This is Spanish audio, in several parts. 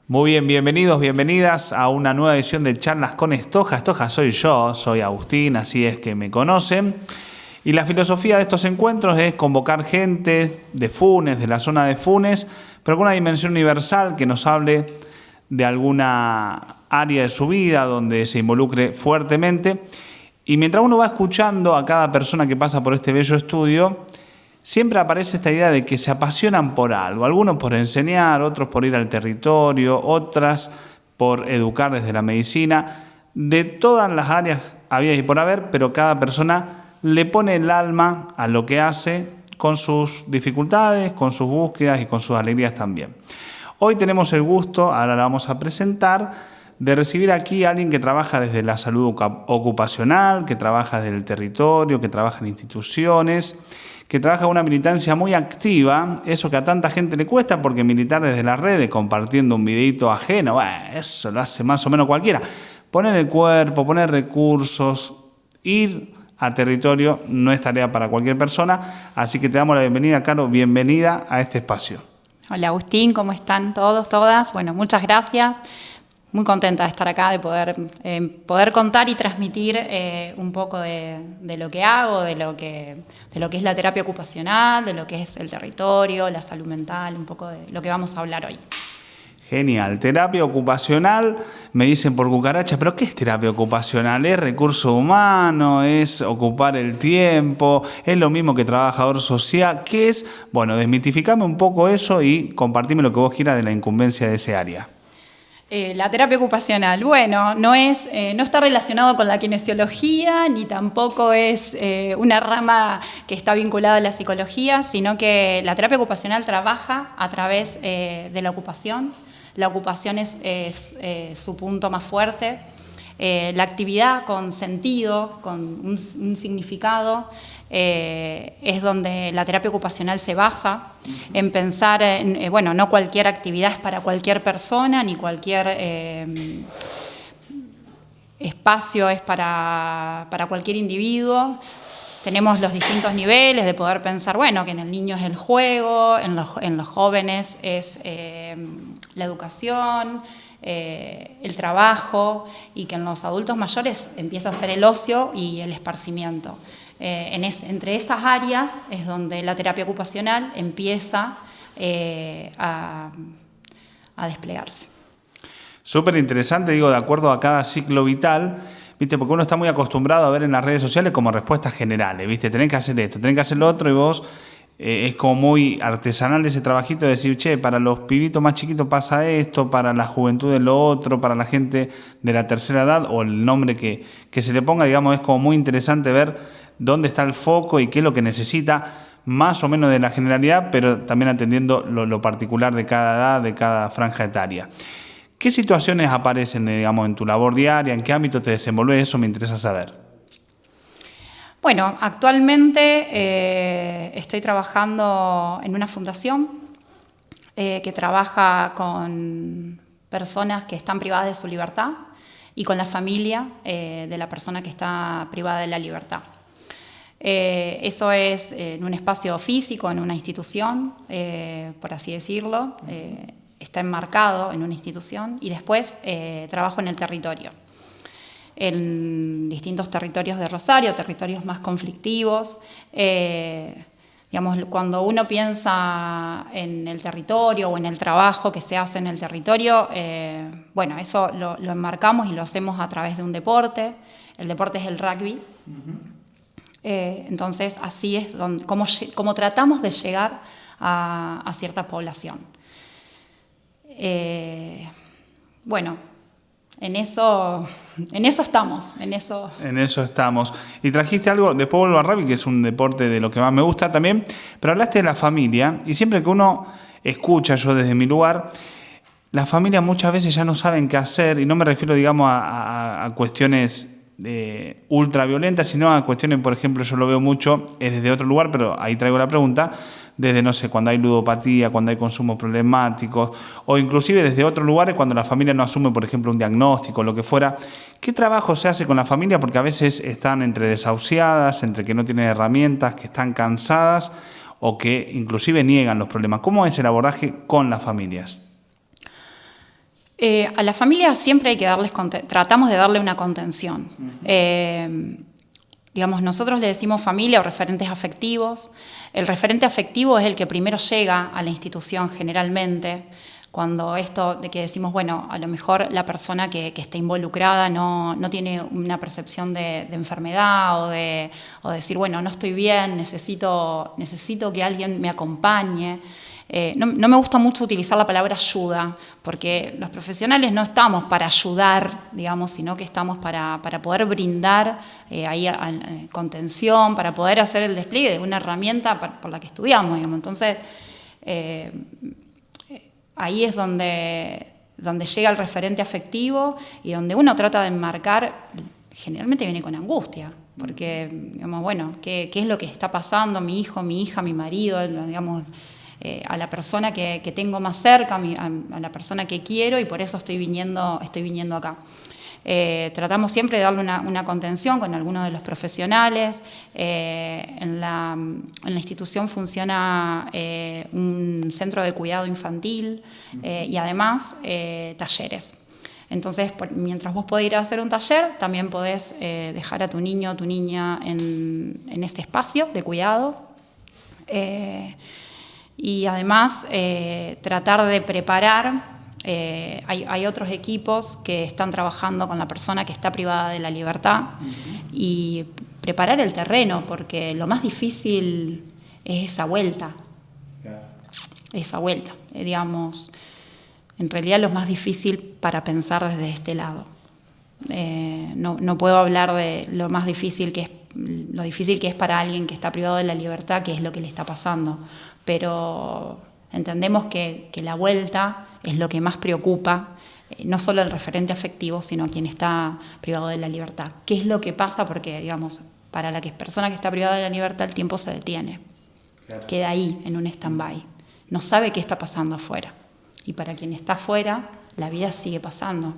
Muy bien, bienvenidos, bienvenidas a una nueva edición de Charlas con Estoja. Estoja soy yo, soy Agustín, así es que me conocen. Y la filosofía de estos encuentros es convocar gente de Funes, de la zona de Funes, pero con una dimensión universal que nos hable de alguna área de su vida donde se involucre fuertemente. Y mientras uno va escuchando a cada persona que pasa por este bello estudio, siempre aparece esta idea de que se apasionan por algo, algunos por enseñar, otros por ir al territorio, otras por educar desde la medicina, de todas las áreas habidas y por haber, pero cada persona le pone el alma a lo que hace con sus dificultades, con sus búsquedas y con sus alegrías también. Hoy tenemos el gusto, ahora la vamos a presentar, de recibir aquí a alguien que trabaja desde la salud ocupacional, que trabaja desde el territorio, que trabaja en instituciones, que trabaja con una militancia muy activa, eso que a tanta gente le cuesta porque militar desde las redes, compartiendo un videito ajeno, bueno, eso lo hace más o menos cualquiera. Poner el cuerpo, poner recursos, ir a territorio no es tarea para cualquier persona, así que te damos la bienvenida, Caro, bienvenida a este espacio. Hola Agustín, ¿cómo están todos, todas? Bueno, muchas gracias. Muy contenta de estar acá, de poder contar y transmitir un poco de lo que hago, de lo que es la terapia ocupacional, de lo que es el territorio, la salud mental, un poco de lo que vamos a hablar hoy. Genial. Terapia ocupacional, me dicen por cucaracha, pero ¿qué es terapia ocupacional? ¿Es recurso humano? ¿Es ocupar el tiempo? ¿Es lo mismo que trabajador social? ¿Qué es? Bueno, desmitificame un poco eso y compartime lo que vos quieras de la incumbencia de ese área. La terapia ocupacional, bueno, no está relacionado con la kinesiología, ni tampoco es una rama que está vinculada a la psicología, sino que la terapia ocupacional trabaja a través de la ocupación. La ocupación es su punto más fuerte. La actividad con sentido, con un significado, es donde la terapia ocupacional se basa en pensar, no cualquier actividad es para cualquier persona, ni cualquier espacio es para cualquier individuo. Tenemos los distintos niveles de poder pensar, que en el niño es el juego, en los jóvenes es la educación, el trabajo, y que en los adultos mayores empieza a ser el ocio y el esparcimiento. Entre esas áreas es donde la terapia ocupacional empieza a desplegarse. Súper interesante, digo, de acuerdo a cada ciclo vital, ¿viste? Porque uno está muy acostumbrado a ver en las redes sociales como respuestas generales, ¿viste? Tenés que hacer esto, tenés que hacer lo otro, y vos es como muy artesanal ese trabajito de decir, che, para los pibitos más chiquitos pasa esto, para la juventud es lo otro, para la gente de la tercera edad, o el nombre que se le ponga, digamos, es como muy interesante ver dónde está el foco y qué es lo que necesita, más o menos de la generalidad, pero también atendiendo lo particular de cada edad, de cada franja etaria. ¿Qué situaciones aparecen, digamos, en tu labor diaria? ¿En qué ámbito te desenvolves? Eso me interesa saber. Bueno, actualmente estoy trabajando en una fundación que trabaja con personas que están privadas de su libertad y con la familia de la persona que está privada de la libertad. Eso es en un espacio físico, en una institución, por así decirlo. Está enmarcado en una institución, y después trabajo en el territorio, en distintos territorios de Rosario, territorios más conflictivos. Cuando uno piensa en el territorio o en el trabajo que se hace en el territorio, eso lo enmarcamos y lo hacemos a través de un deporte. El deporte es el rugby. Entonces, así es como tratamos de llegar a cierta población. En eso estamos. En eso estamos. Y trajiste algo, después vuelvo a rugby, que es un deporte de lo que más me gusta también, pero hablaste de la familia, y siempre que uno escucha, yo desde mi lugar, las familias muchas veces ya no saben qué hacer, y no me refiero, digamos, a cuestiones ultraviolentas, sino a cuestiones, por ejemplo, yo lo veo mucho, es desde otro lugar, pero ahí traigo la pregunta, desde, no sé, cuando hay ludopatía, cuando hay consumos problemáticos, o inclusive desde otros lugares cuando la familia no asume, por ejemplo, un diagnóstico, lo que fuera. ¿Qué trabajo se hace con la familia? Porque a veces están entre desahuciadas, entre que no tienen herramientas, que están cansadas, o que inclusive niegan los problemas. ¿Cómo es el abordaje con las familias? A la familia siempre hay que tratamos de darle una contención. Digamos, nosotros le decimos familia o referentes afectivos. El referente afectivo es el que primero llega a la institución generalmente, cuando esto de que decimos, bueno, a lo mejor la persona que está involucrada no tiene una percepción de enfermedad o decir, bueno, no estoy bien, necesito que alguien me acompañe. No me gusta mucho utilizar la palabra ayuda, porque los profesionales no estamos para ayudar, digamos, sino que estamos para poder brindar contención, para poder hacer el despliegue de una herramienta por la que estudiamos, digamos. Entonces, ahí es donde llega el referente afectivo y donde uno trata de enmarcar, generalmente viene con angustia, porque, digamos, bueno, ¿qué es lo que está pasando? Mi hijo, mi hija, mi marido, digamos, a la persona que tengo más cerca, a la persona que quiero, y por eso estoy viniendo acá. Tratamos siempre de darle una contención con algunos de los profesionales. En la institución funciona un centro de cuidado infantil y además talleres. Entonces, mientras vos podés ir a hacer un taller, también podés dejar a tu niño o tu niña en este espacio de cuidado. Y además tratar de preparar. Hay otros equipos que están trabajando con la persona que está privada de la libertad y preparar el terreno, porque lo más difícil es esa vuelta. Esa vuelta, digamos, en realidad lo más difícil para pensar desde este lado. No puedo hablar de lo difícil que es para alguien que está privado de la libertad, que es lo que le está pasando, pero entendemos que la vuelta es lo que más preocupa, no solo al referente afectivo, sino a quien está privado de la libertad. ¿Qué es lo que pasa? Porque, digamos, para la persona que está privada de la libertad, el tiempo se detiene. Claro. Queda ahí, en un stand-by. No sabe qué está pasando afuera. Y para quien está afuera, la vida sigue pasando.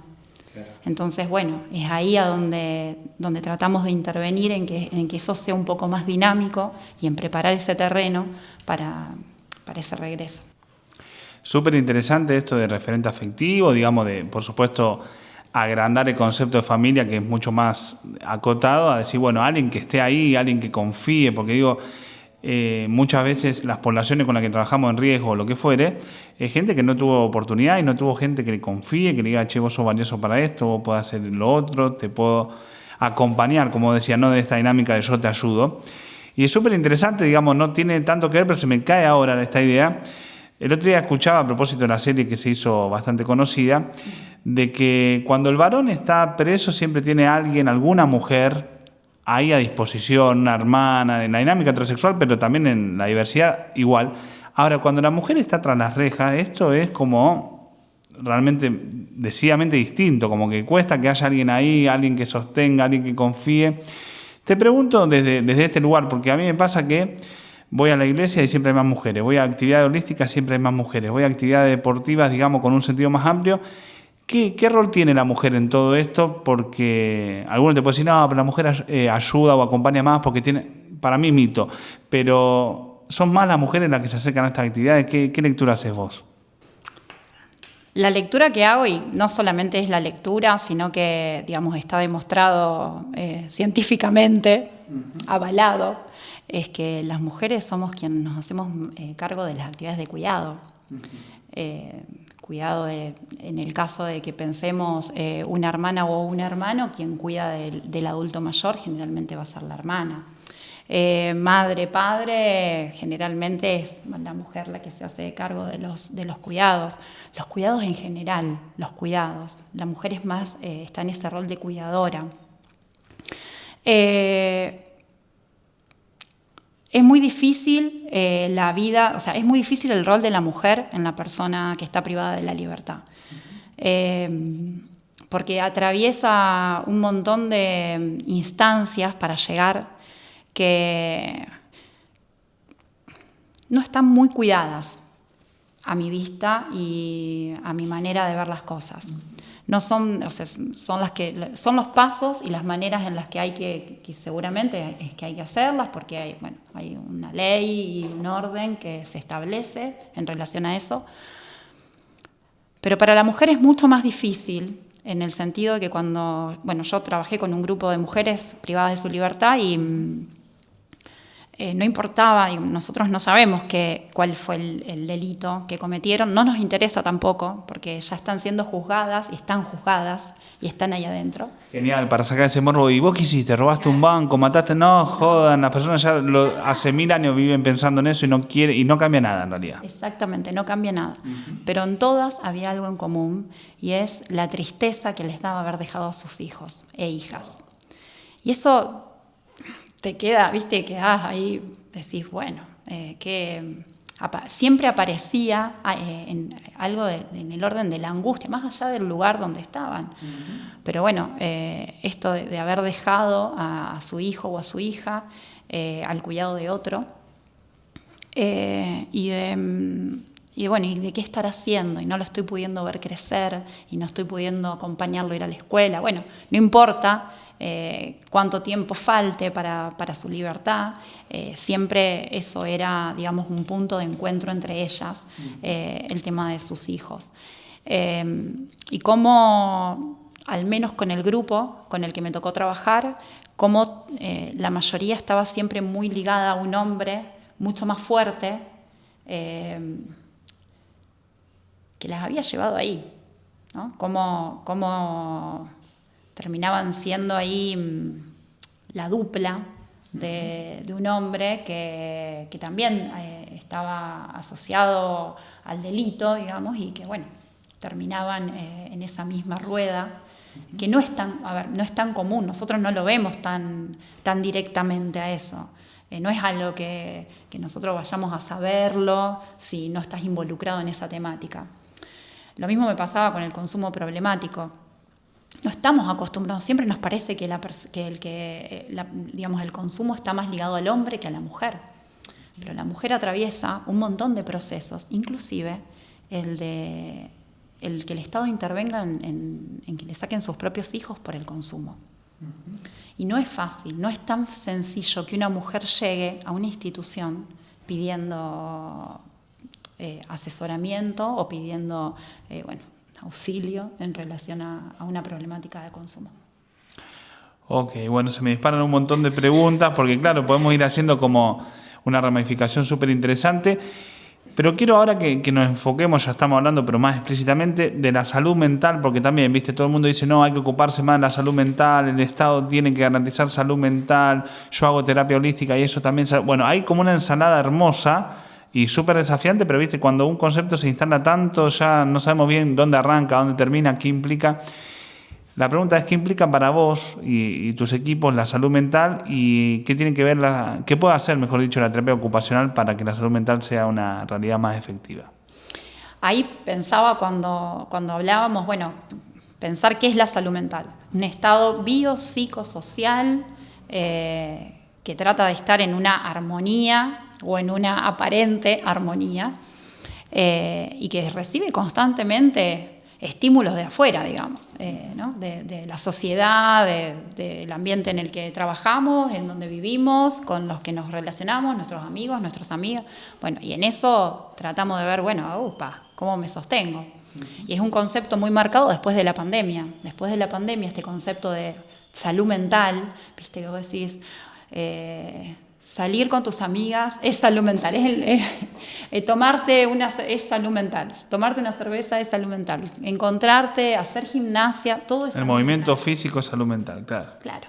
Claro. Entonces, bueno, es ahí a donde tratamos de intervenir en que eso sea un poco más dinámico y en preparar ese terreno para ese regreso. Súper interesante esto de referente afectivo, digamos, de, por supuesto, agrandar el concepto de familia, que es mucho más acotado, a decir, bueno, alguien que esté ahí, alguien que confíe, porque digo, muchas veces las poblaciones con las que trabajamos en riesgo o lo que fuere, es gente que no tuvo oportunidad y no tuvo gente que le confíe, que le diga, che, vos sos valioso para esto, vos podés hacer lo otro, te puedo acompañar, como decía, no de esta dinámica de yo te ayudo. Y es súper interesante, digamos, no tiene tanto que ver, pero se me cae ahora esta idea. El otro día escuchaba, a propósito de la serie que se hizo bastante conocida, de que cuando el varón está preso siempre tiene alguien, alguna mujer ahí a disposición, una hermana, en la dinámica heterosexual, pero también en la diversidad igual. Ahora, cuando la mujer está tras las rejas, esto es como realmente decididamente distinto, como que cuesta que haya alguien ahí, alguien que sostenga, alguien que confíe. Te pregunto desde este lugar, porque a mí me pasa que voy a la iglesia y siempre hay más mujeres, voy a actividades holísticas, siempre hay más mujeres, voy a actividades deportivas, digamos, con un sentido más amplio. ¿Qué rol tiene la mujer en todo esto? Porque algunos te pueden decir, no, pero la mujer ayuda o acompaña más porque tiene, para mí, mito, pero son más las mujeres las que se acercan a estas actividades. ¿Qué lectura haces vos? La lectura que hago, y no solamente es la lectura, sino que, digamos, está demostrado científicamente, avalado, es que las mujeres somos quienes nos hacemos cargo de las actividades de cuidado. Cuidado en el caso de que pensemos una hermana o un hermano, quien cuida del adulto mayor generalmente va a ser la hermana. Madre, padre, generalmente es la mujer la que se hace cargo de los cuidados. Los cuidados en general, los cuidados. La mujer es más, está en ese rol de cuidadora. Es muy difícil la vida, o sea, es muy difícil el rol de la mujer en la persona que está privada de la libertad. Porque atraviesa un montón de instancias para llegar que no están muy cuidadas a mi vista y a mi manera de ver las cosas. No son, o sea, son los pasos y las maneras en las que hay que seguramente es que hay que hacerlas, porque hay una ley y un orden que se establece en relación a eso. Pero para la mujer es mucho más difícil, en el sentido de que cuando, bueno, yo trabajé con un grupo de mujeres privadas de su libertad y no importaba, y nosotros no sabemos cuál fue el delito que cometieron, no nos interesa tampoco, porque ya están siendo juzgadas y están ahí adentro. Genial, para sacar ese morbo. ¿Y vos qué hiciste? ¿Robaste un banco? ¿Mataste? No, jodan, las personas ya hace 1000 años viven pensando en eso y no cambia nada en realidad. Exactamente, no cambia nada. Pero en todas había algo en común, y es la tristeza que les daba haber dejado a sus hijos e hijas. Y eso te queda, ¿viste? Quedás ahí, decís, bueno, que siempre aparecía algo en el orden de la angustia, más allá del lugar donde estaban. Pero bueno, esto de haber dejado a su hijo o a su hija al cuidado de otro, y de qué estar haciendo, y no lo estoy pudiendo ver crecer, y no estoy pudiendo acompañarlo a ir a la escuela. Bueno, no importa cuánto tiempo falte para su libertad, siempre eso era, digamos, un punto de encuentro entre ellas, el tema de sus hijos. Y cómo, al menos con el grupo con el que me tocó trabajar, cómo la mayoría estaba siempre muy ligada a un hombre mucho más fuerte, que las había llevado ahí, ¿no? Cómo terminaban siendo ahí la dupla de un hombre que también estaba asociado al delito, digamos, y que, bueno, terminaban en esa misma rueda, que no es tan común, nosotros no lo vemos tan directamente a eso. No es algo que nosotros vayamos a saberlo si no estás involucrado en esa temática. Lo mismo me pasaba con el consumo problemático. No estamos acostumbrados, siempre nos parece que el consumo está más ligado al hombre que a la mujer. Pero la mujer atraviesa un montón de procesos, inclusive el que el Estado intervenga en que le saquen sus propios hijos por el consumo. Y no es fácil, no es tan sencillo que una mujer llegue a una institución pidiendo asesoramiento o pidiendo auxilio en relación a una problemática de consumo. Ok, bueno, se me disparan un montón de preguntas porque, claro, podemos ir haciendo como una ramificación súper interesante. Pero quiero ahora que nos enfoquemos, ya estamos hablando, pero más explícitamente, de la salud mental, porque también, viste, todo el mundo dice, no, hay que ocuparse más de la salud mental, el Estado tiene que garantizar salud mental, yo hago terapia holística y eso también. Bueno, hay como una ensalada hermosa y súper desafiante, pero viste, cuando un concepto se instala tanto, ya no sabemos bien dónde arranca, dónde termina, qué implica. La pregunta es, ¿qué implica para vos y tus equipos la salud mental y qué tiene que ver qué puede hacer, mejor dicho, la terapia ocupacional para que la salud mental sea una realidad más efectiva? Ahí pensaba cuando hablábamos, pensar qué es la salud mental. Un estado biopsicosocial que trata de estar en una armonía o en una aparente armonía y que recibe constantemente estímulos de afuera, digamos, ¿no? de la sociedad, del ambiente en el que trabajamos, en donde vivimos, con los que nos relacionamos, nuestros amigos, nuestras amigas. Bueno, y en eso tratamos de ver, ¿cómo me sostengo? Y es un concepto muy marcado después de la pandemia. Después de la pandemia, este concepto de salud mental, viste que vos decís, salir con tus amigas es salud mental, es salud mental, tomarte una cerveza es salud mental, encontrarte, hacer gimnasia, todo es salud mental. El movimiento físico es salud mental, claro. Claro.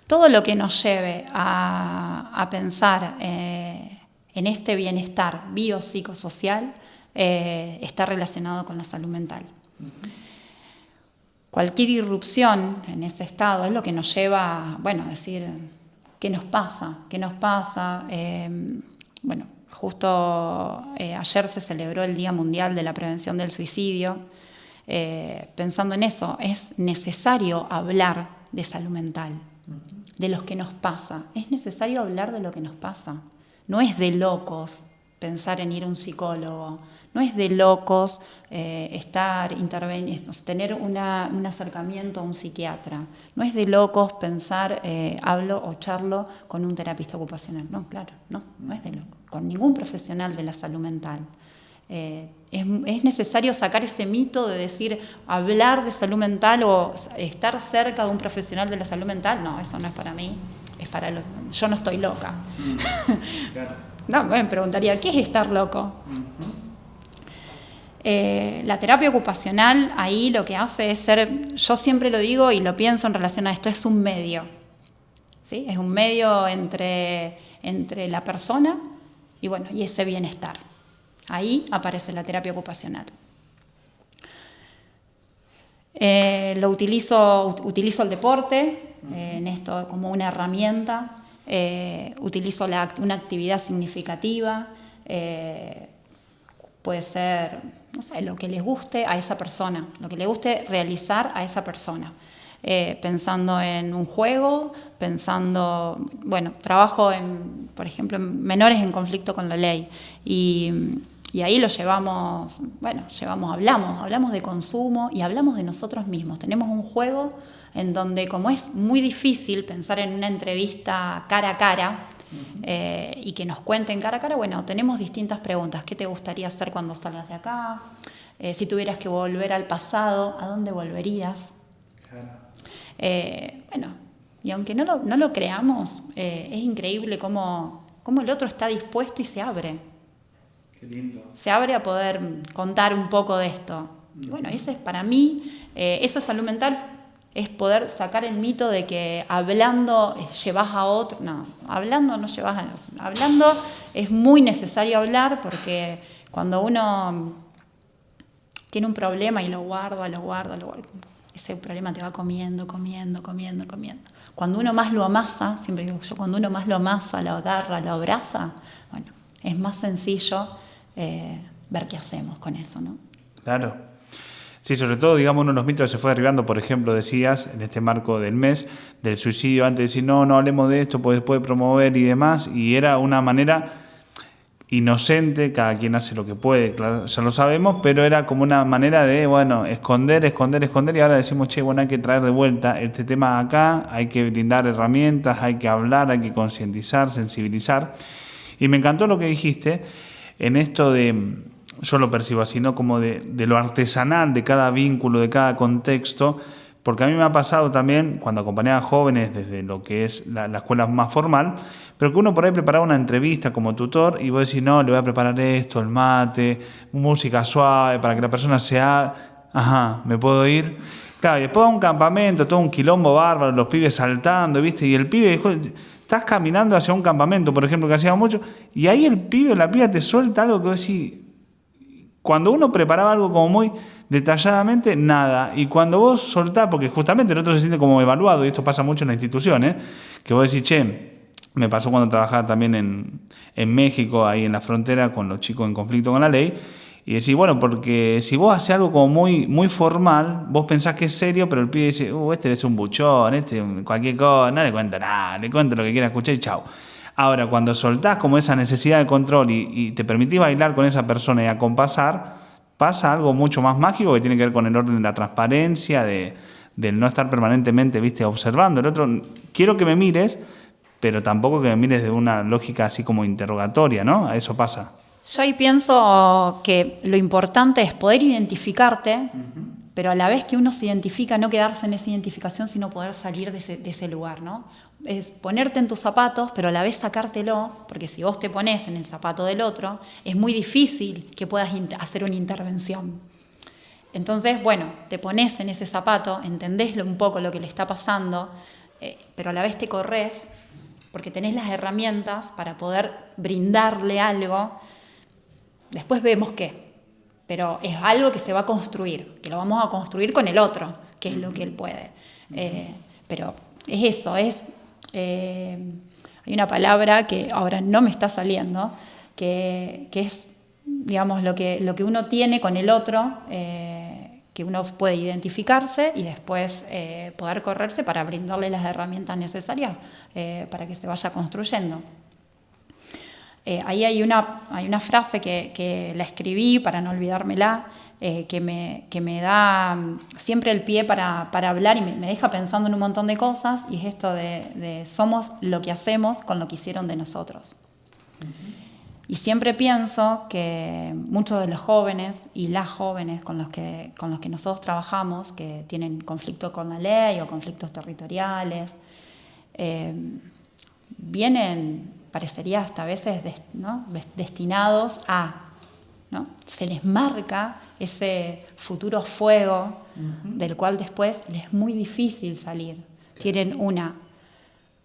Todo lo que nos lleve a pensar en este bienestar biopsicosocial está relacionado con la salud mental. Cualquier irrupción en ese estado es lo que nos lleva a decir, ¿qué nos pasa? Justo ayer se celebró el Día Mundial de la Prevención del Suicidio. Pensando en eso, es necesario hablar de salud mental, de lo que nos pasa. Es necesario hablar de lo que nos pasa. No es de locos pensar en ir a un psicólogo. No es de locos tener un acercamiento a un psiquiatra. No es de locos pensar, hablo o charlo con un terapista ocupacional. No, claro, no es de locos. Con ningún profesional de la salud mental. Es necesario sacar ese mito de decir, hablar de salud mental o estar cerca de un profesional de la salud mental. No, eso no es para mí, yo no estoy loca. Claro. No, me preguntaría, ¿qué es estar loco? La terapia ocupacional ahí lo que hace es ser, yo siempre lo digo y lo pienso en relación a esto, es un medio, ¿sí? Es un medio entre la persona y ese bienestar. Ahí aparece la terapia ocupacional. Utilizo el deporte en esto como una herramienta, utilizo una actividad significativa, puede ser, no sé, lo que les guste a esa persona, lo que le guste realizar a esa persona. Pensando en un juego, trabajo por ejemplo, en menores en conflicto con la ley y ahí lo hablamos de consumo y hablamos de nosotros mismos. Tenemos un juego en donde, como es muy difícil pensar en una entrevista cara a cara, y que nos cuenten cara a cara, tenemos distintas preguntas. ¿Qué te gustaría hacer cuando salgas de acá? Si tuvieras que volver al pasado, ¿a dónde volverías? Claro. Y aunque no lo creamos, es increíble cómo el otro está dispuesto y se abre. Qué lindo. Se abre a poder contar un poco de esto. Ese es para mí, eso es salud mental, es poder sacar el mito de que hablando llevas a otro. No, hablando no llevas a otro. Hablando es muy necesario hablar porque cuando uno tiene un problema y lo guarda, ese problema te va comiendo. Cuando uno más lo amasa, siempre digo yo, cuando uno más lo amasa, lo agarra, lo abraza, es más sencillo ver qué hacemos con eso, ¿no? Claro. Sí, sobre todo, digamos, uno de los mitos que se fue derribando, por ejemplo, decías, en este marco del mes, del suicidio, antes de decir, no hablemos de esto, pues puede promover y demás, y era una manera inocente, cada quien hace lo que puede, claro, ya lo sabemos, pero era como una manera de, esconder, y ahora decimos, hay que traer de vuelta este tema acá, hay que brindar herramientas, hay que hablar, hay que concientizar, sensibilizar, y me encantó lo que dijiste en esto de, yo lo percibo así, ¿no? Como de lo artesanal de cada vínculo, de cada contexto, porque a mí me ha pasado también cuando acompañaba a jóvenes desde lo que es la escuela más formal, pero que uno por ahí preparaba una entrevista como tutor y vos decís, no, le voy a preparar esto, el mate, música suave para que la persona sea, me puedo ir. Claro, y después va a un campamento, todo un quilombo bárbaro, los pibes saltando, ¿viste? Y el pibe, estás caminando hacia un campamento, por ejemplo, que hacíamos mucho, y ahí el pibe o la piba te suelta algo que vos decís. Cuando uno preparaba algo como muy detalladamente, nada. Y cuando vos soltás, porque justamente el otro se siente como evaluado, y esto pasa mucho en las instituciones, que vos decís, me pasó cuando trabajaba también en México, ahí en la frontera, con los chicos en conflicto con la ley, y decís, porque si vos haces algo como muy, muy formal, vos pensás que es serio, pero el pibe dice, este es un buchón, cualquier cosa, no le cuento nada, le cuento lo que quiera escuchar y chau. Ahora, cuando soltás como esa necesidad de control y te permitís bailar con esa persona y acompasar, pasa algo mucho más mágico que tiene que ver con el orden de la transparencia, del no estar permanentemente, observando. El otro, quiero que me mires, pero tampoco que me mires de una lógica así como interrogatoria, ¿no? Eso pasa. Yo ahí pienso que lo importante es poder identificarte, pero a la vez que uno se identifica, no quedarse en esa identificación, sino poder salir de ese lugar, ¿no? Es ponerte en tus zapatos, pero a la vez sacártelo, porque si vos te pones en el zapato del otro, es muy difícil que puedas hacer una intervención. Entonces, te pones en ese zapato, entendés un poco lo que le está pasando, pero a la vez te corres, porque tenés las herramientas para poder brindarle algo. Después vemos qué, pero es algo que se va a construir, que lo vamos a construir con el otro, que es lo que él puede. Pero es eso, hay una palabra que ahora no me está saliendo, que es, digamos, lo que uno tiene con el otro, que uno puede identificarse y después poder correrse para brindarle las herramientas necesarias para que se vaya construyendo. Ahí hay una frase que la escribí para no olvidármela, que me da siempre el pie para hablar y me deja pensando en un montón de cosas, y es esto de somos lo que hacemos con lo que hicieron de nosotros. Y siempre pienso que muchos de los jóvenes y las jóvenes con los que nosotros trabajamos, que tienen conflicto con la ley o conflictos territoriales, vienen, parecería hasta a veces, ¿no?, destinados a, ¿no? Se les marca ese futuro fuego del cual después les es muy difícil salir. Tienen una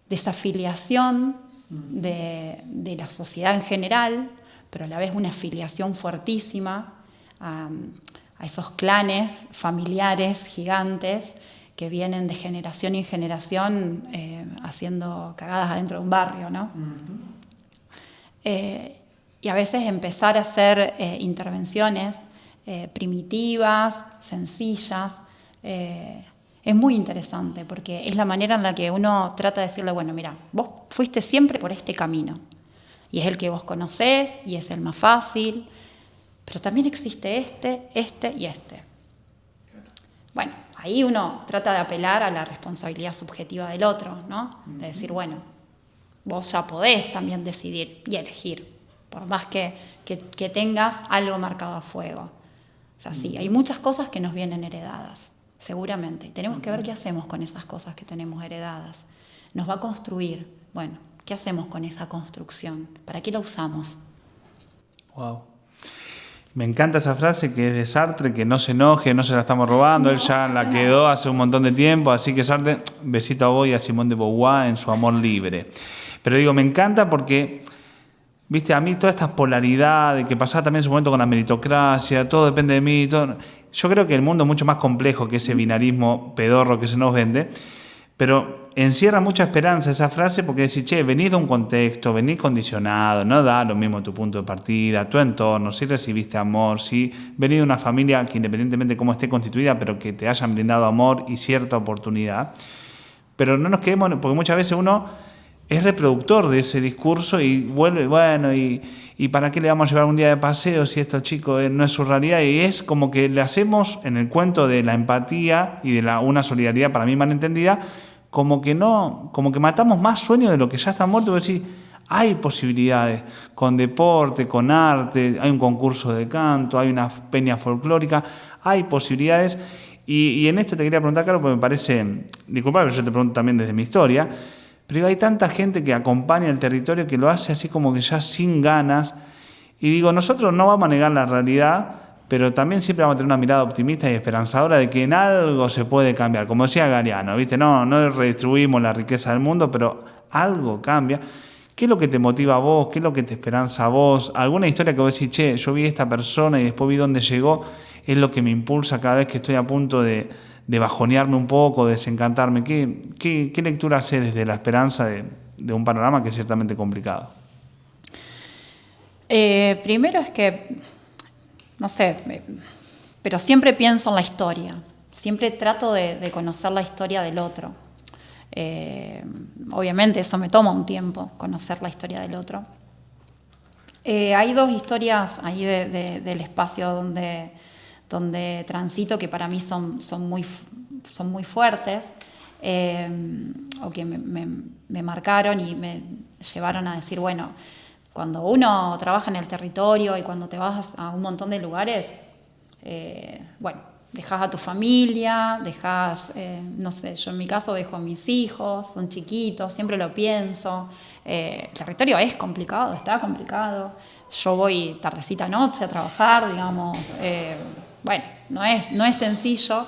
desafiliación de la sociedad en general, pero a la vez una afiliación fuertísima a esos clanes familiares gigantes que vienen de generación en generación haciendo cagadas adentro de un barrio, ¿no? Y a veces empezar a hacer intervenciones primitivas, sencillas, es muy interesante porque es la manera en la que uno trata de decirle, bueno, mira, vos fuiste siempre por este camino y es el que vos conocés y es el más fácil, pero también existe este y este. Bueno, ahí uno trata de apelar a la responsabilidad subjetiva del otro, ¿no? De decir, bueno, vos ya podés también decidir y elegir, por más que tengas algo marcado a fuego. O sea, sí, hay muchas cosas que nos vienen heredadas, seguramente. Tenemos que ver qué hacemos con esas cosas que tenemos heredadas. Nos va a construir. Bueno, ¿qué hacemos con esa construcción? ¿Para qué la usamos? Wow. Me encanta esa frase que es de Sartre, que no se enoje, no se la estamos robando, él ya la quedó hace un montón de tiempo, así que Sartre, besito a vos y a Simone de Beauvoir en su amor libre. Pero digo, me encanta porque, viste, a mí toda esta polaridad de que pasaba también en su momento con la meritocracia, todo depende de mí, todo, yo creo que el mundo es mucho más complejo que ese binarismo pedorro que se nos vende, pero encierra mucha esperanza esa frase porque decís, che, venís de un contexto, venís condicionado, no da lo mismo tu punto de partida, tu entorno, si recibiste amor, si venís de una familia que independientemente de cómo esté constituida, pero que te hayan brindado amor y cierta oportunidad. Pero no nos quedemos, porque muchas veces uno es reproductor de ese discurso y vuelve, bueno, y ¿para qué le vamos a llevar un día de paseo si esto, chicos, no es su realidad? Y es como que le hacemos en el cuento de la empatía y de una solidaridad para mí malentendida, como que matamos más sueños de lo que ya está muerto. Es decir, hay posibilidades con deporte, con arte, hay un concurso de canto, hay una peña folclórica, hay posibilidades. Y en esto te quería preguntar, Carlos, porque me parece, disculpame, yo te pregunto también desde mi historia, pero hay tanta gente que acompaña el territorio que lo hace así como que ya sin ganas. Y digo, nosotros no vamos a negar la realidad, pero también siempre vamos a tener una mirada optimista y esperanzadora de que en algo se puede cambiar. Como decía Galeano, ¿viste? No redistribuimos la riqueza del mundo, pero algo cambia. ¿Qué es lo que te motiva a vos? ¿Qué es lo que te esperanza a vos? ¿Alguna historia que vos decís, che, yo vi a esta persona y después vi dónde llegó? Es lo que me impulsa cada vez que estoy a punto de bajonearme un poco, de desencantarme. ¿Qué lectura haces desde la esperanza de un panorama que es ciertamente complicado? Primero es que, no sé, pero siempre pienso en la historia. Siempre trato de conocer la historia del otro. Obviamente eso me toma un tiempo, conocer la historia del otro. Hay dos historias ahí del espacio donde transito que para mí son muy fuertes, o que me marcaron y me llevaron a decir, bueno, cuando uno trabaja en el territorio y cuando te vas a un montón de lugares, bueno, dejás a tu familia, no sé, yo en mi caso dejo a mis hijos, son chiquitos, siempre lo pienso. El territorio es complicado, está complicado. Yo voy tardecita noche a trabajar, digamos. Bueno, no es sencillo.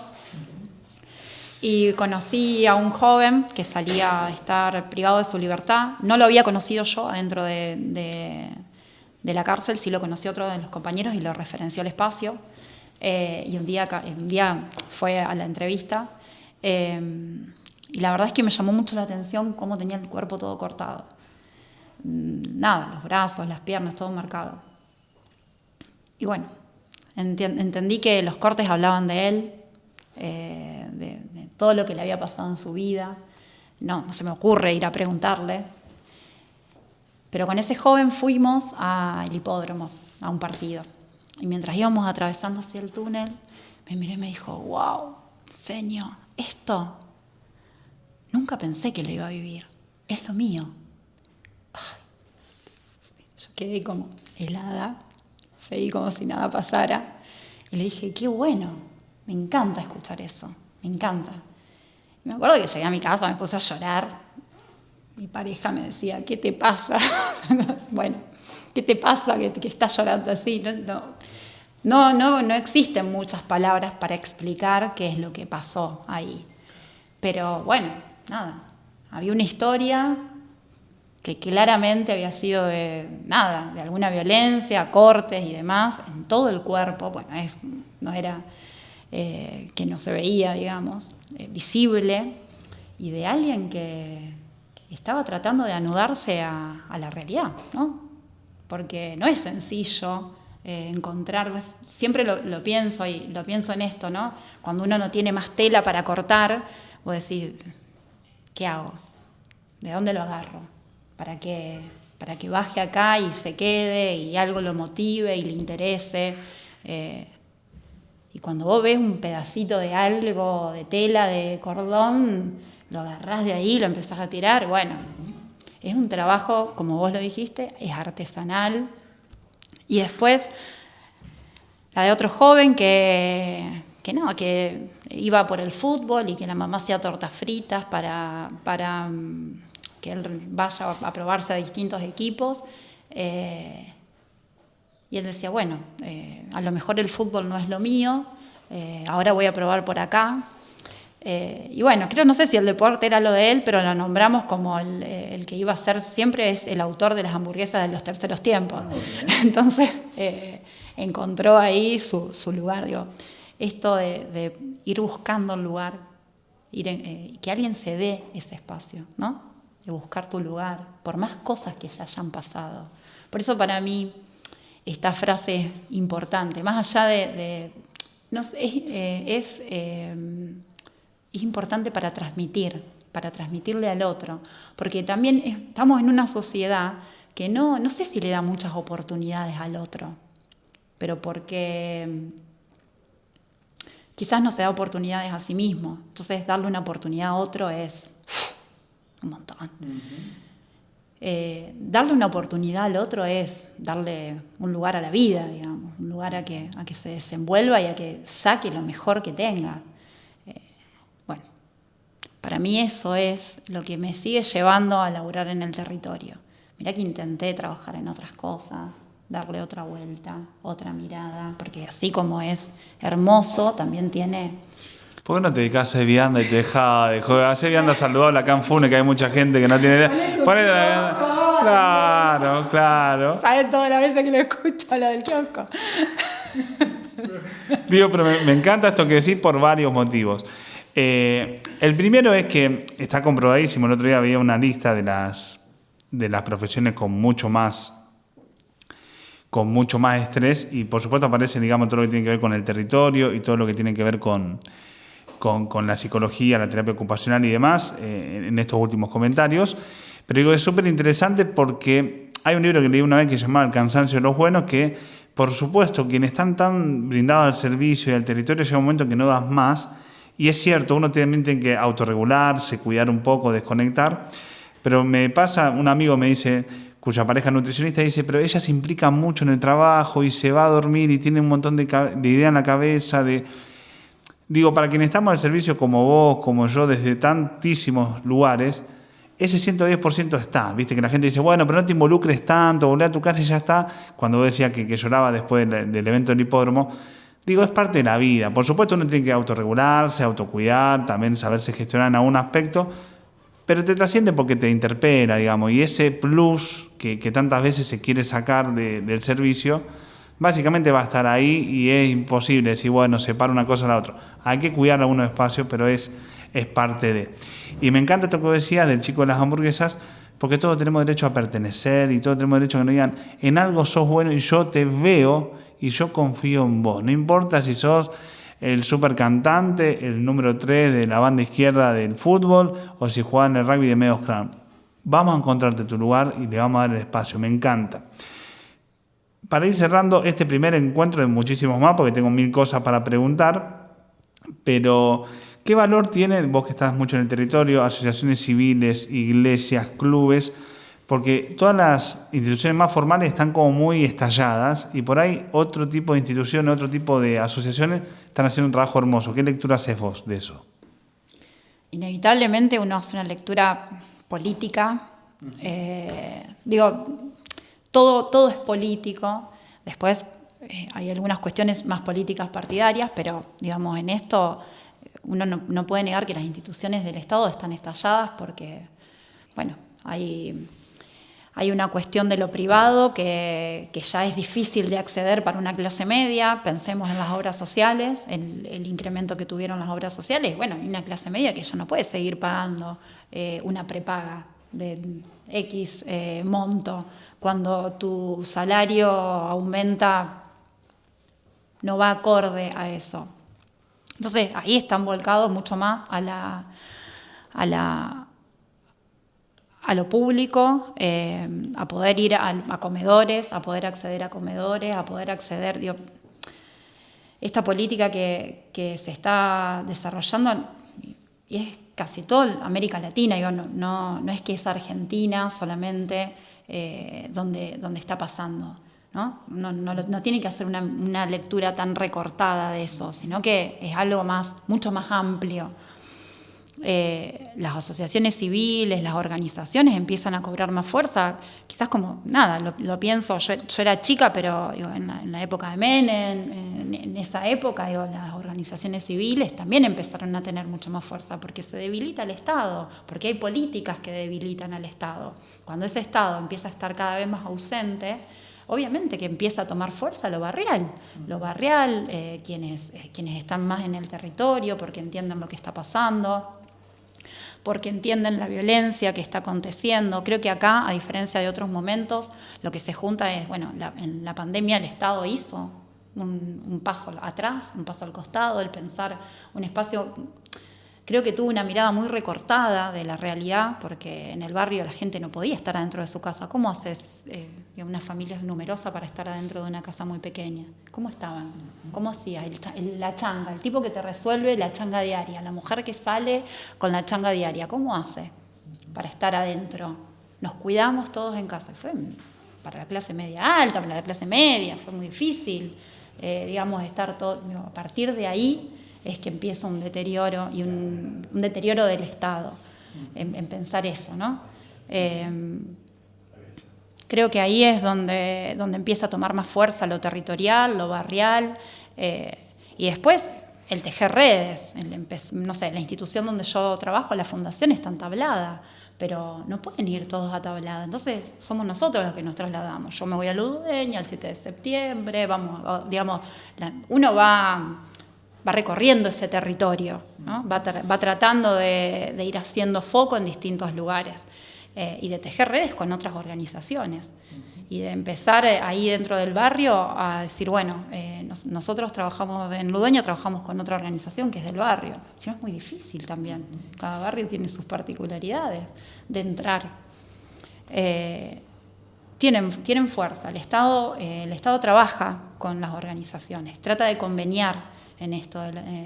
Y conocí a un joven que salía a estar privado de su libertad. No lo había conocido yo adentro de la cárcel, sí lo conocí otro de los compañeros y lo referenció al espacio. Y un día fue a la entrevista. Y la verdad es que me llamó mucho la atención cómo tenía el cuerpo todo cortado. Nada, los brazos, las piernas, todo marcado. Y bueno, entendí que los cortes hablaban de él, de todo lo que le había pasado en su vida. No se me ocurre ir a preguntarle. Pero con ese joven fuimos al hipódromo, a un partido. Y mientras íbamos atravesando hacia el túnel, me miré y me dijo, wow, señor, esto nunca pensé que lo iba a vivir. Es lo mío. Yo quedé como helada, seguí como si nada pasara. Y le dije, qué bueno, me encanta escuchar eso, me encanta. Y me acuerdo que llegué a mi casa, me puse a llorar. Mi pareja me decía, ¿qué te pasa? Bueno, ¿qué te pasa que estás llorando así? No existen muchas palabras para explicar qué es lo que pasó ahí. Pero bueno, nada, había una historia que claramente había sido de alguna violencia, cortes y demás, en todo el cuerpo. Bueno, no era que no se veía, digamos, visible, y de alguien que estaba tratando de anudarse a la realidad, ¿no? Porque no es sencillo encontrar, siempre lo pienso y lo pienso en esto, ¿no? Cuando uno no tiene más tela para cortar, vos decís, ¿qué hago? ¿De dónde lo agarro? Para que baje acá y se quede y algo lo motive y le interese. Y cuando vos ves un pedacito de algo, de tela, de cordón, lo agarrás de ahí, lo empezás a tirar. Bueno, es un trabajo, como vos lo dijiste, es artesanal. Y después, la de otro joven que iba por el fútbol y que la mamá hacía tortas fritas para que él vaya a probarse a distintos equipos. Y él decía, bueno, a lo mejor el fútbol no es lo mío, ahora voy a probar por acá. Y bueno, no sé si el deporte era lo de él, pero lo nombramos como el que iba a ser, siempre es el autor de las hamburguesas de los terceros tiempos. Entonces encontró ahí su lugar. Digo, esto de ir buscando el lugar, que alguien se dé ese espacio, ¿no? De buscar tu lugar, por más cosas que ya hayan pasado. Por eso para mí esta frase es importante, más allá no sé, es importante para transmitirle al otro, porque también estamos en una sociedad que no sé si le da muchas oportunidades al otro, pero porque quizás no se da oportunidades a sí mismo, entonces darle una oportunidad a otro es un montón. Darle una oportunidad al otro es darle un lugar a la vida, digamos, un lugar a que se desenvuelva y a que saque lo mejor que tenga. Bueno, para mí eso es lo que me sigue llevando a laburar en el territorio. Mirá que intenté trabajar en otras cosas, darle otra vuelta, otra mirada, porque así como es hermoso, también tiene... ¿Por qué no te dedicás a hacer vianda y te dejás de joder? Hacer vianda saludable acá en Funes, que hay mucha gente que no tiene idea. Ponele la vianda. Claro. ¿Sabes todas las veces que lo escucho lo del kiosco? Digo, pero me encanta esto que decís por varios motivos. El primero es que está comprobadísimo. El otro día había una lista de las profesiones con mucho más estrés, y por supuesto aparece, digamos, todo lo que tiene que ver con el territorio y todo lo que tiene que ver con la psicología, la terapia ocupacional y demás, en estos últimos comentarios. Pero digo, es súper interesante porque hay un libro que leí una vez que se llamaba El cansancio de los buenos, que por supuesto quienes están tan brindados al servicio y al territorio llega un momento que no das más, y es cierto, uno también tiene que autorregularse, cuidar un poco, desconectar, pero me pasa, un amigo me dice, cuya pareja nutricionista, dice, pero ella se implica mucho en el trabajo y se va a dormir y tiene un montón de ideas en la cabeza. Digo, para quienes estamos al servicio como vos, como yo, desde tantísimos lugares, ese 110% está. Viste que la gente dice, bueno, pero no te involucres tanto, volvé a tu casa y ya está. Cuando vos decías que lloraba después del evento del hipódromo, digo, es parte de la vida. Por supuesto uno tiene que autorregularse, autocuidar, también saberse gestionar en algún aspecto, pero te trasciende porque te interpela, digamos, y ese plus que tantas veces se quiere sacar del servicio, básicamente va a estar ahí y es imposible decir, bueno, separa una cosa de la otra. Hay que cuidar algunos espacios, pero es parte de. Y me encanta esto que decías del chico de las hamburguesas, porque todos tenemos derecho a pertenecer y todos tenemos derecho a que nos digan, en algo sos bueno y yo te veo y yo confío en vos. No importa si sos el super cantante, el número 3 de la banda izquierda del fútbol o si jugás en el rugby de medios clan. Vamos a encontrarte tu lugar y te vamos a dar el espacio. Me encanta. Para ir cerrando este primer encuentro de muchísimos más, porque tengo 1000 cosas para preguntar, pero ¿qué valor tiene, vos que estás mucho en el territorio, asociaciones civiles, iglesias, clubes, Porque todas las instituciones más formales están como muy estalladas y por ahí otro tipo de instituciones, otro tipo de asociaciones están haciendo un trabajo hermoso. ¿Qué lectura haces vos de eso? Inevitablemente uno hace una lectura política. Todo es político. Después hay algunas cuestiones más políticas partidarias, pero digamos en esto uno no puede negar que las instituciones del Estado están estalladas porque, bueno, hay una cuestión de lo privado que ya es difícil de acceder para una clase media. Pensemos en las obras sociales, el incremento que tuvieron las obras sociales. Bueno, hay una clase media que ya no puede seguir pagando una prepaga de X monto. Cuando tu salario aumenta, no va acorde a eso. Entonces, ahí están volcados mucho más a lo público, a poder ir a comedores, a poder acceder a comedores, a poder acceder... esta política que se está desarrollando, y es casi toda América Latina, no es que es Argentina solamente donde está pasando, ¿no? No tiene que hacer una lectura tan recortada de eso, sino que es algo mucho más amplio. Las asociaciones civiles, las organizaciones empiezan a cobrar más fuerza, quizás como, lo pienso, yo era chica, pero en la época de Menem, en esa época, las organizaciones civiles también empezaron a tener mucho más fuerza, porque se debilita el Estado, porque hay políticas que debilitan al Estado. Cuando ese Estado empieza a estar cada vez más ausente, obviamente que empieza a tomar fuerza lo barrial, quienes están más en el territorio, porque entienden lo que está pasando, porque entienden la violencia que está aconteciendo. Creo que acá, a diferencia de otros momentos, lo que se junta es, en la pandemia el Estado hizo un paso atrás, un paso al costado, el pensar un espacio... Creo que tuvo una mirada muy recortada de la realidad, porque en el barrio la gente no podía estar adentro de su casa. ¿Cómo haces una familia numerosa para estar adentro de una casa muy pequeña? ¿Cómo estaban? ¿Cómo hacía? La changa, el tipo que te resuelve la changa diaria, la mujer que sale con la changa diaria. ¿Cómo hace para estar adentro? Nos cuidamos todos en casa. Fue para la clase media alta, para la clase media, fue muy difícil, estar todo... A partir de ahí... es que empieza un deterioro y un deterioro del Estado en pensar eso, ¿no? Creo que ahí es donde empieza a tomar más fuerza lo territorial, lo barrial, y después el tejer redes. La institución donde yo trabajo, la fundación, está entablada, pero no pueden ir todos a tablada. Entonces somos nosotros los que nos trasladamos. Yo me voy a Ludueña el 7 de septiembre, uno va recorriendo ese territorio, ¿no? Va tratando de ir haciendo foco en distintos lugares y de tejer redes con otras organizaciones y de empezar ahí dentro del barrio a decir, nosotros trabajamos en Ludueña, trabajamos con otra organización que es del barrio. Si no, es muy difícil también. Cada barrio tiene sus particularidades de entrar. Tienen fuerza. El Estado trabaja con las organizaciones, trata de conveniar en esto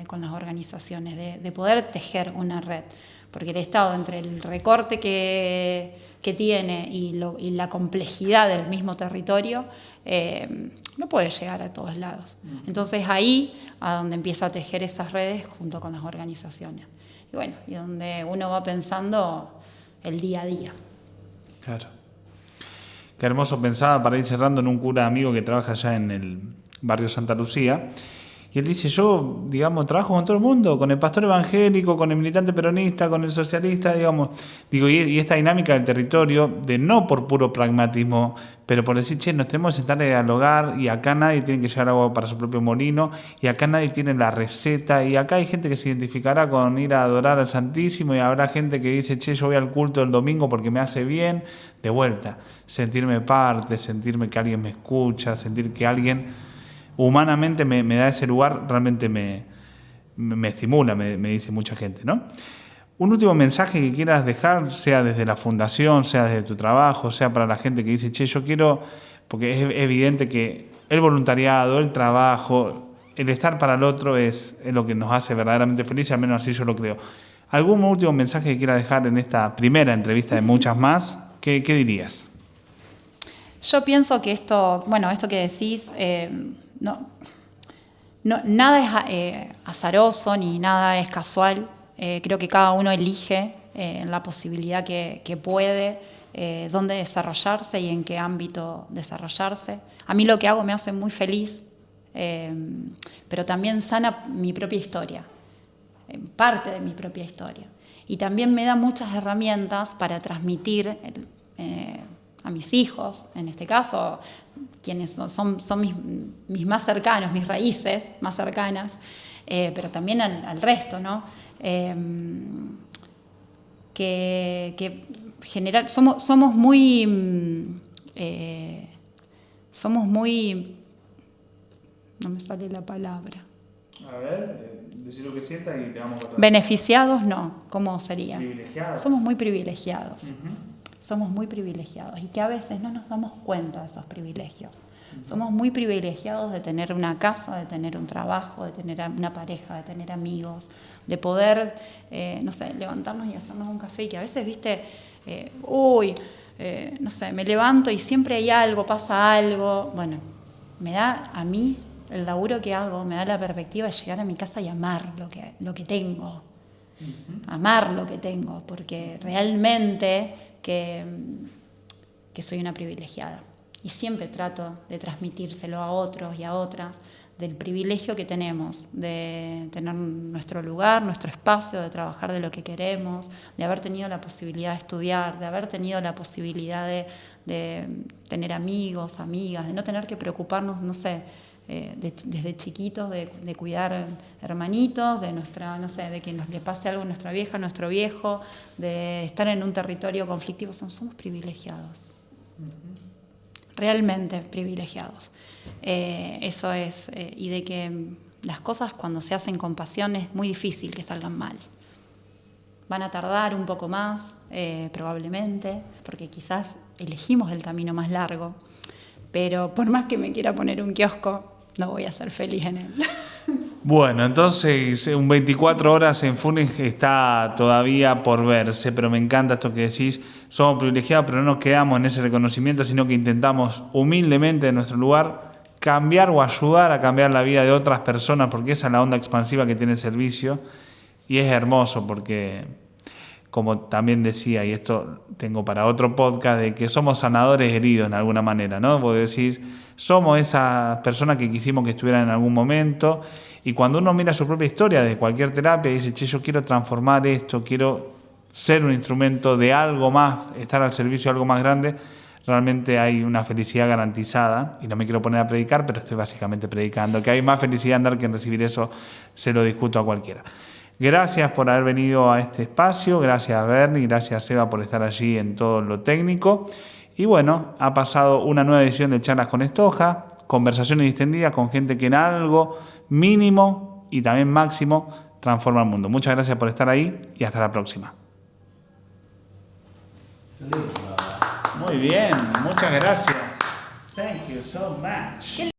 con las organizaciones, de poder tejer una red, porque el Estado, entre el recorte que tiene y la complejidad del mismo territorio, no puede llegar a todos lados. Entonces ahí a donde empieza a tejer esas redes junto con las organizaciones. Y donde uno va pensando el día a día. Claro. Qué hermoso. Pensaba, para ir cerrando, en un cura amigo que trabaja allá en el barrio Santa Lucía. Y él dice, yo, trabajo con todo el mundo, con el pastor evangélico, con el militante peronista, con el socialista, y esta dinámica del territorio, de no por puro pragmatismo, pero por decir, nos tenemos que sentar a dialogar, y acá nadie tiene que llevar agua para su propio molino, y acá nadie tiene la receta, y acá hay gente que se identificará con ir a adorar al Santísimo, y habrá gente que dice, yo voy al culto el domingo porque me hace bien. De vuelta, sentirme parte, sentirme que alguien me escucha, sentir que alguien humanamente me da ese lugar, realmente me estimula, me dice mucha gente, ¿no? Un último mensaje que quieras dejar, sea desde la fundación, sea desde tu trabajo, sea para la gente que dice, yo quiero, porque es evidente que el voluntariado, el trabajo, el estar para el otro es lo que nos hace verdaderamente felices, al menos así yo lo creo. ¿Algún último mensaje que quieras dejar en esta primera entrevista de muchas más? ¿Qué dirías? Yo pienso que esto que decís, nada es azaroso ni nada es casual. Creo que cada uno elige la posibilidad que puede, dónde desarrollarse y en qué ámbito desarrollarse. A mí lo que hago me hace muy feliz, pero también sana mi propia historia, parte de mi propia historia. Y también me da muchas herramientas para transmitir a mis hijos, en este caso, quienes son mis más cercanos, mis raíces más cercanas, pero también al resto, ¿no? Que generar, somos muy, no me sale la palabra. A ver, decir lo que sientas y le vamos a contar. Beneficiados, no, ¿cómo sería? Privilegiados. Somos muy privilegiados. Uh-huh. Somos muy privilegiados y que a veces no nos damos cuenta de esos privilegios. Somos muy privilegiados de tener una casa, de tener un trabajo, de tener una pareja, de tener amigos, de poder, levantarnos y hacernos un café y que a veces, no sé, me levanto y siempre hay algo, pasa algo. Bueno, me da a mí el laburo que hago, me da la perspectiva de llegar a mi casa y amar lo que tengo. Amar lo que tengo, porque realmente que soy una privilegiada. Y siempre trato de transmitírselo a otros y a otras del privilegio que tenemos de tener nuestro lugar, nuestro espacio, de trabajar de lo que queremos, de haber tenido la posibilidad de estudiar, de haber tenido la posibilidad de tener amigos, amigas, de no tener que preocuparnos, no sé, desde chiquitos de cuidar hermanitos, de que nos le pase algo a nuestra vieja, a nuestro viejo, de estar en un territorio conflictivo. Somos privilegiados. Realmente privilegiados. Eso es, y de que las cosas cuando se hacen con pasión es muy difícil que salgan mal. Van a tardar un poco más, probablemente, porque quizás elegimos el camino más largo, pero por más que me quiera poner un kiosco, no voy a ser feliz en él. Bueno, entonces un 24 horas en Funes está todavía por verse, pero me encanta esto que decís. Somos privilegiados, pero no nos quedamos en ese reconocimiento, sino que intentamos humildemente en nuestro lugar cambiar o ayudar a cambiar la vida de otras personas, porque esa es la onda expansiva que tiene el servicio. Y es hermoso porque, como también decía, y esto tengo para otro podcast, de que somos sanadores heridos en alguna manera, ¿no? Porque decir, somos esas personas que quisimos que estuvieran en algún momento, y cuando uno mira su propia historia de cualquier terapia y dice, che, yo quiero transformar esto, quiero ser un instrumento de algo más, estar al servicio de algo más grande, realmente hay una felicidad garantizada, y no me quiero poner a predicar, pero estoy básicamente predicando, que hay más felicidad en dar que en recibir. Eso se lo discuto a cualquiera. Gracias por haber venido a este espacio, gracias Bernie, gracias Seba por estar allí en todo lo técnico. Y bueno, ha pasado una nueva edición de Charlas con Estoja, conversaciones distendidas con gente que en algo mínimo y también máximo transforma el mundo. Muchas gracias por estar ahí y hasta la próxima. Muy bien, muchas gracias. Thank you so much.